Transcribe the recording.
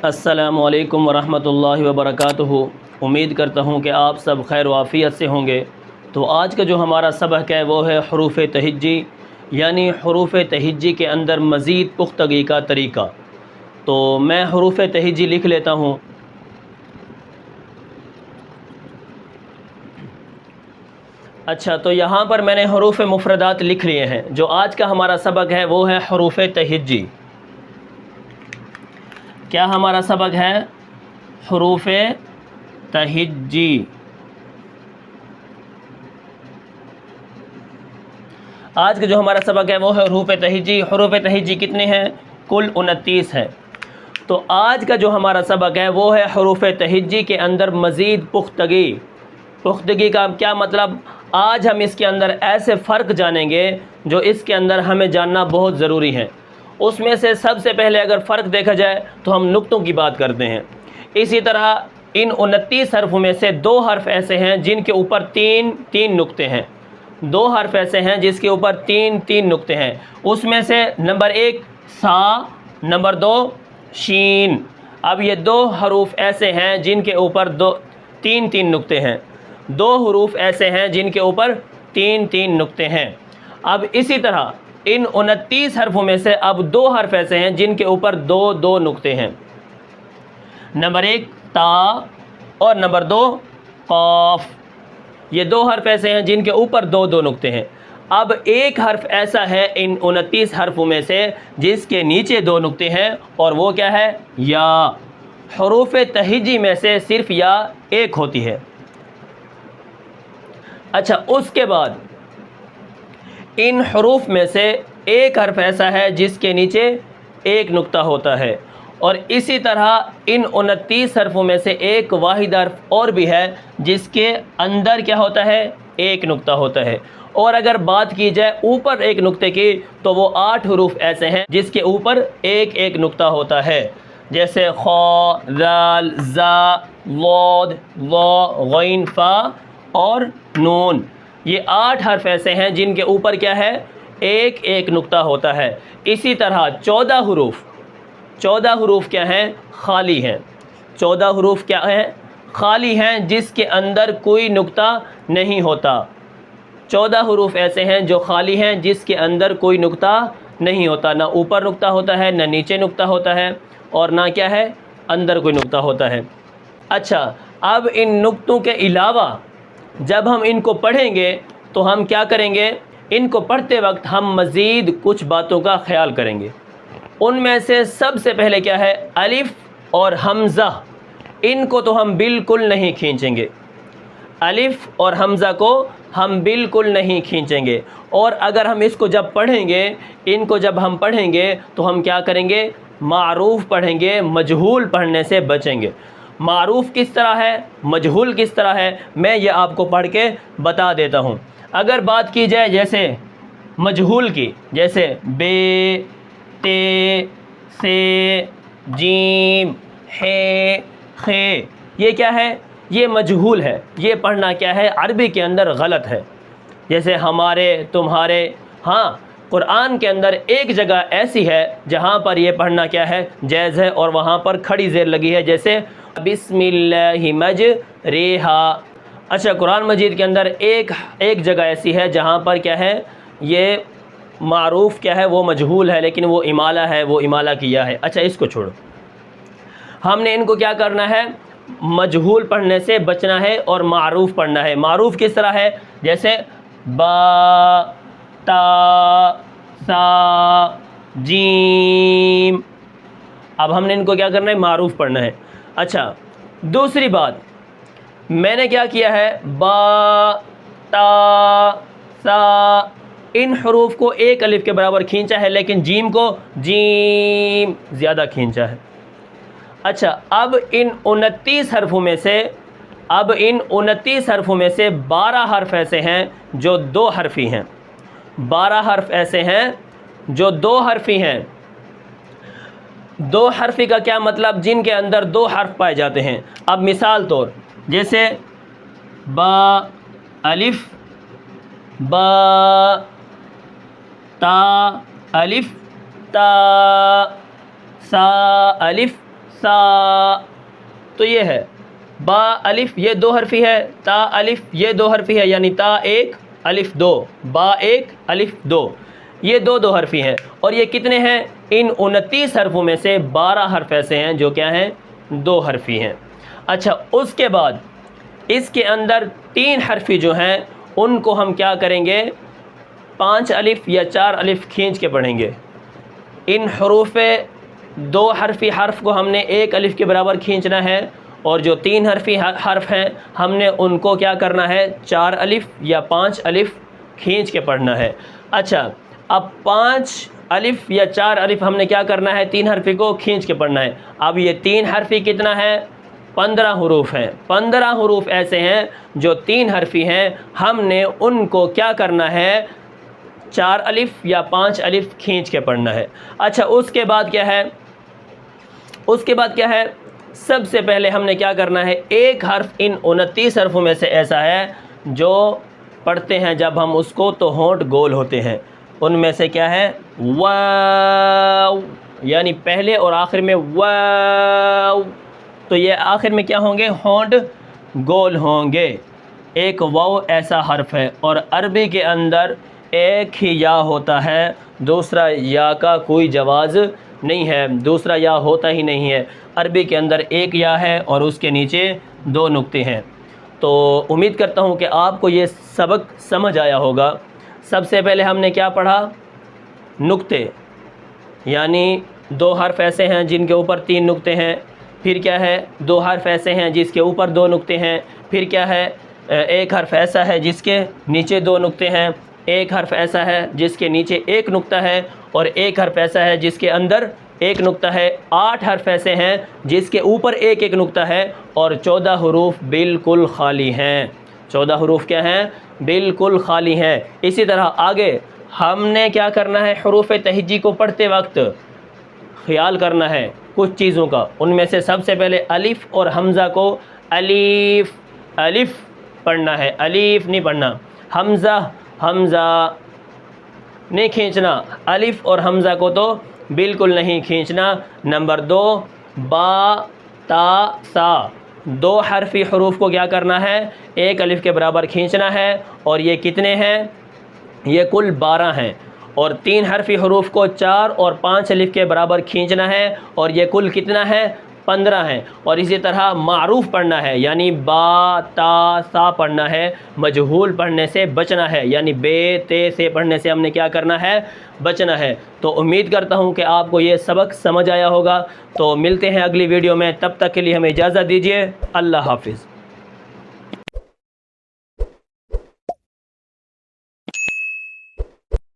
السلام علیکم ورحمۃ اللہ وبرکاتہ۔ امید کرتا ہوں کہ آپ سب خیر و عافیت سے ہوں گے۔ تو آج کا جو ہمارا سبق ہے وہ ہے حروف تہجی، یعنی حروف تہجی کے اندر مزید پختگی کا طریقہ۔ تو میں حروف تہجی لکھ لیتا ہوں۔ اچھا، تو یہاں پر میں نے حروف مفردات لکھ لیے ہیں۔ جو آج کا ہمارا سبق ہے وہ ہے حروف تہجی۔ کیا ہمارا سبق ہے؟ حروف تہجی۔ آج کا جو ہمارا سبق ہے وہ ہے حروف تہجی۔ حروف تہجی کتنے ہیں؟ کل 29 ہے۔ تو آج کا جو ہمارا سبق ہے وہ ہے حروف تہجی کے اندر مزید پختگی۔ پختگی کا کیا مطلب؟ آج ہم اس کے اندر ایسے فرق جانیں گے جو اس کے اندر ہمیں جاننا بہت ضروری ہے۔ اس میں سے سب سے پہلے اگر فرق دیکھا جائے تو ہم نقطوں کی بات کرتے ہیں۔ اسی طرح ان 29 حرفوں میں سے 2 حرف ایسے ہیں جن کے اوپر تین نقطے ہیں۔ 2 حرف ایسے ہیں جس کے اوپر تین نقطے ہیں۔ اس میں سے نمبر 1 سا، نمبر 2 شین۔ اب یہ 2 حروف ایسے ہیں جن کے اوپر تین نقطے ہیں۔ 2 حروف ایسے ہیں جن کے اوپر تین نقطے ہیں۔ اب اسی طرح ان 29 حرفوں میں سے اب 2 حرف ایسے ہیں جن کے اوپر دو نقطے ہیں۔ نمبر 1 تا اور نمبر 2 قاف۔ یہ 2 حرف ایسے ہیں جن کے اوپر دو نقطے ہیں۔ اب ایک حرف ایسا ہے ان 29 حرفوں میں سے جس کے نیچے 2 نقطے ہیں، اور وہ کیا ہے؟ یا۔ حروف تہجی میں سے صرف یا ایک ہوتی ہے۔ اچھا، اس کے بعد ان حروف میں سے ایک حرف ایسا ہے جس کے نیچے ایک نقطہ ہوتا ہے، اور اسی طرح ان 29 حرفوں میں سے ایک واحد حرف اور بھی ہے جس کے اندر کیا ہوتا ہے؟ ایک نقطہ ہوتا ہے۔ اور اگر بات کی جائے اوپر ایک نقطے کی تو وہ 8 حروف ایسے ہیں جس کے اوپر ایک نقطہ ہوتا ہے، جیسے خا، ذال، زا، ضاد، ظا، غین، فا اور نون۔ یہ 8 حرف ایسے ہیں جن کے اوپر کیا ہے؟ ایک نقطہ ہوتا ہے۔ اسی طرح 14 حروف کیا ہیں؟ خالی ہیں۔ 14 حروف کیا ہیں؟ خالی ہیں، جس کے اندر کوئی نقطہ نہیں ہوتا۔ 14 حروف ایسے ہیں جو خالی ہیں جس کے اندر کوئی نقطہ نہیں ہوتا، نہ اوپر نقطہ ہوتا ہے، نہ نیچے نقطہ ہوتا ہے، اور نہ کیا ہے؟ اندر کوئی نقطہ ہوتا ہے۔ اچھا، اب ان نقطوں کے علاوہ جب ہم ان کو پڑھیں گے تو ہم کیا کریں گے؟ ان کو پڑھتے وقت ہم مزید کچھ باتوں کا خیال کریں گے۔ ان میں سے سب سے پہلے کیا ہے؟ الف اور حمزہ، ان کو تو ہم بالکل نہیں کھینچیں گے۔ الف اور حمزہ کو ہم بالکل نہیں کھینچیں گے، اور اگر ہم اس کو جب پڑھیں گے، ان کو جب ہم پڑھیں گے تو ہم کیا کریں گے؟ معروف پڑھیں گے، مجہول پڑھنے سے بچیں گے۔ معروف کس طرح ہے، مجہول کس طرح ہے، میں یہ آپ کو پڑھ کے بتا دیتا ہوں۔ اگر بات کی جائے جیسے مجہول کی، جیسے بے، تے، سے، جیم، ہے، خے، یہ کیا ہے؟ یہ مجہول ہے۔ یہ پڑھنا کیا ہے؟ عربی کے اندر غلط ہے۔ جیسے ہمارے، تمہارے۔ ہاں، قرآن کے اندر ایک جگہ ایسی ہے جہاں پر یہ پڑھنا کیا ہے؟ جائز ہے، اور وہاں پر کھڑی زیر لگی ہے، جیسے بسم اللہ مجریہا۔ اچھا، قرآن مجید کے اندر ایک جگہ ایسی ہے جہاں پر کیا ہے؟ یہ معروف کیا ہے؟ وہ مجہول ہے، لیکن وہ امالہ ہے، وہ امالہ کیا ہے۔ اچھا، اس کو چھوڑو، ہم نے ان کو کیا کرنا ہے؟ مجہول پڑھنے سے بچنا ہے اور معروف پڑھنا ہے۔ معروف کس طرح ہے؟ جیسے با، تا، سا، جیم۔ اب ہم نے ان کو کیا کرنا ہے؟ معروف پڑھنا ہے۔ اچھا، دوسری بات، میں نے کیا کیا ہے؟ با، تا، سا، ان حروف کو ایک الف کے برابر کھینچا ہے، لیکن جیم کو جیم زیادہ کھینچا ہے۔ اچھا، اب ان 29 حرفوں میں سے 12 حرف ایسے ہیں جو 2 حرفی ہیں۔ 12 حرف ایسے ہیں جو 2 حرفی ہیں۔ 2 حرفی کا کیا مطلب؟ جن کے اندر 2 حرف پائے جاتے ہیں۔ اب مثال طور جیسے با، الف، با، تا، الف، تا، سا، الف، سا، تو یہ ہے با الف یہ دو حرفی ہے، تا الف یہ دو حرفی ہے، یعنی تا ایک الف دو، با ایک الف دو، یہ دو دو حرفی ہیں۔ اور یہ کتنے ہیں؟ ان 29 حرفوں میں سے 12 حرف ایسے ہیں جو کیا ہیں؟ دو حرفی ہیں۔ اچھا، اس کے بعد اس کے اندر 3 حرفی جو ہیں ان کو ہم کیا کریں گے؟ 5 الف یا 4 الف کھینچ کے پڑھیں گے۔ ان حروف 2 حرفی حرف کو ہم نے 1 الف کے برابر کھینچنا ہے، اور جو 3 حرفی حرف ہیں ہم نے ان کو کیا کرنا ہے؟ 4 الف یا 5 الف کھینچ کے پڑھنا ہے۔ اچھا، اب 5 الف یا 4 الف ہم نے کیا کرنا ہے؟ 3 حرفی کو کھینچ کے پڑھنا ہے۔ اب یہ 3 حرفی کتنا ہے؟ 15 حروف ہیں۔ 15 حروف ایسے ہیں جو 3 حرفی ہیں، ہم نے ان کو کیا کرنا ہے؟ 4 الف یا 5 الف کھینچ کے پڑھنا ہے۔ اچھا، اس کے بعد کیا ہے؟ اس کے بعد کیا ہے؟ سب سے پہلے ہم نے کیا کرنا ہے؟ ایک حرف ان 29 حرفوں میں سے ایسا ہے جو پڑھتے ہیں جب ہم اس کو تو ہونٹ گول ہوتے ہیں۔ ان میں سے کیا ہے؟ واو، یعنی پہلے اور آخر میں واو، تو یہ آخر میں کیا ہوں گے؟ ہونٹ گول ہوں گے۔ ایک واو ایسا حرف ہے، اور عربی کے اندر ایک ہی یا ہوتا ہے، دوسرا یا کا کوئی جواز نہیں ہے، دوسرا یا ہوتا ہی نہیں ہے۔ عربی کے اندر ایک یا ہے اور اس کے نیچے 2 نقطے ہیں۔ تو امید کرتا ہوں کہ آپ کو یہ سبق سمجھ آیا ہوگا۔ سب سے پہلے ہم نے کیا پڑھا؟ نقطے، یعنی 2 حرف ایسے ہیں جن کے اوپر 3 نقطے ہیں۔ پھر کیا ہے؟ 2 حرف ایسے ہیں جس کے اوپر 2 نقطے ہیں۔ پھر کیا ہے؟ ایک حرف ایسا ہے جس کے نیچے 2 نقطے ہیں۔ ایک حرف ایسا ہے جس کے نیچے 1 نقطہ ہے، اور ایک حرف ایسا ہے جس کے اندر 1 نقطہ ہے۔ 8 حرف ایسے ہیں جس کے اوپر 1 نقطہ ہے، اور 14 حروف بالکل خالی ہیں۔ 14 حروف کیا ہیں؟ بالکل خالی ہیں۔ اسی طرح آگے ہم نے کیا کرنا ہے؟ حروف تہجی کو پڑھتے وقت خیال کرنا ہے کچھ چیزوں کا۔ ان میں سے سب سے پہلے الف اور حمزہ کو الف الف پڑھنا ہے، الف نہیں پڑھنا۔ حمزہ حمزہ نہیں کھینچنا، الف اور حمزہ کو تو بالکل نہیں کھینچنا۔ نمبر 2، با تا سا، 2 حرفی حروف کو کیا کرنا ہے؟ 1 الف کے برابر کھینچنا ہے، اور یہ کتنے ہیں؟ یہ کل 12 ہیں۔ اور 3 حرفی حروف کو 4 اور 5 الف کے برابر کھینچنا ہے، اور یہ کل کتنا ہے؟ 15 ہیں۔ اور اسی طرح معروف پڑھنا ہے، یعنی با تا سا پڑھنا ہے، مجہول پڑھنے سے بچنا ہے، یعنی بے تے سے پڑھنے سے ہم نے کیا کرنا ہے؟ بچنا ہے۔ تو امید کرتا ہوں کہ آپ کو یہ سبق سمجھ آیا ہوگا۔ تو ملتے ہیں اگلی ویڈیو میں، تب تک کے لیے ہمیں اجازت دیجیے۔ اللہ حافظ۔